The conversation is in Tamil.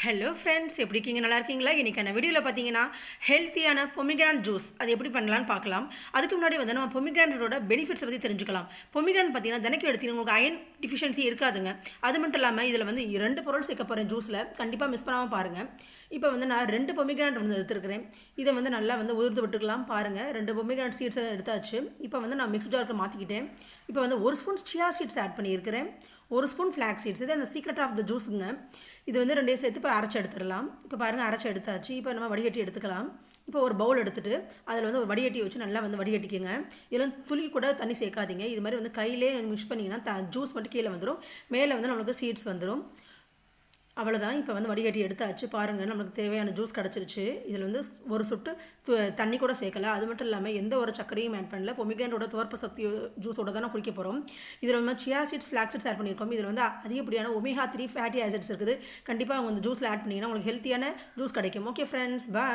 ஹலோ ஃப்ரெண்ட்ஸ், எப்படி இருக்கீங்க? நல்லா இருக்கீங்களா? இன்றைக்கான வீடியோவில் பார்த்தீங்கன்னா ஹெல்த்தியான பொமிகிரானட் ஜூஸ் அது எப்படி பண்ணலான்னு பார்க்கலாம். அதுக்கு முன்னாடி வந்து நம்ம பொமிகிரானட்டோட பெனிஃபிட்ஸை பற்றி தெரிஞ்சுக்கலாம். பொமிகிரானட் பார்த்தீங்கன்னா தினைக்கும் எடுத்தீங்கன்னா உங்களுக்கு அயன் டிஃபிஷியன்சி இருக்காதுங்க. அது மட்டும் இல்லாமல் இதில் வந்து 2 பொருள் சேர்க்க போகிறேன் ஜூஸில். கண்டிப்பாக மிஸ் பண்ணாமல் பாருங்கள். இப்போ வந்து நான் 2 பொமிகிரானட் வந்து எடுத்துருக்கிறேன். இதை வந்து நல்லா வந்து உதிர்த்து விட்டுக்கலாம். பாருங்கள், 2 பொமிகிரானட் சீட்ஸை எடுத்தாச்சு. இப்போ வந்து நான் மிக்ஸ் ஜாருக்கு மாற்றிக்கிட்டேன். இப்போ வந்து 1 ஸ்பூன் சியா சீட்ஸ் ஆட் பண்ணியிருக்கிறேன். 1 ஸ்பூன் ஃப்ளாக் சீட்ஸ். இது அந்த சீக்ரெட் ஆஃப் த ஜூஸுங்க. இது வந்து 2 சேர்த்து இப்போ அரைச்சி எடுத்துடலாம். இப்போ பாருங்கள், அரைச்சி எடுத்தாச்சு. இப்போ நம்ம வடிகட்டி எடுத்துக்கலாம். இப்போ ஒரு பவுல் எடுத்துகிட்டு அதில் வந்து ஒரு வடிகட்டி வச்சு நல்லா வந்து வடிகட்டிக்கோங்க. இதில் துளி கூட தண்ணி சேர்க்காதீங்க. இது மாதிரி வந்து கையிலே மிக்ஸ் பண்ணிங்கன்னா ஜூஸ் மட்டும் கீழே வந்துடும். மேலே வந்து நம்மளுக்கு சீட்ஸ் வந்துடும். அவ்வளோதான். இப்போ வந்து வடிகட்டி எடுத்தாச்சு. பாருங்கள், நம்மளுக்கு தேவையான ஜூஸ் கிடச்சிருச்சு. இதில் வந்து ஒரு சொட்டு தண்ணி கூட சேர்க்கல. அது மட்டும் இல்லாமல் எந்த ஒரு சர்க்கரையும் ஆட் பண்ணல. பொமிகிரானட்டோட துவர்ப்பு சக்தி ஜூஸோட தான் குடிக்க போகிறோம். இதில் நம்ம chia seeds, flax seeds add பண்ணியிருக்கோம். இதில் வந்து அதிகப்படியான ஒமேகா 3 ஃபேட்டி ஆசிட்ஸ் இருக்குது. கண்டிப்பாக அவங்க வந்து ஜூஸில் ஆட் பண்ணிங்கன்னா உங்களுக்கு ஹெல்த்தியான ஜூஸ் கிடைக்கும். ஓகே ஃப்ரெண்ட்ஸ், பாய்.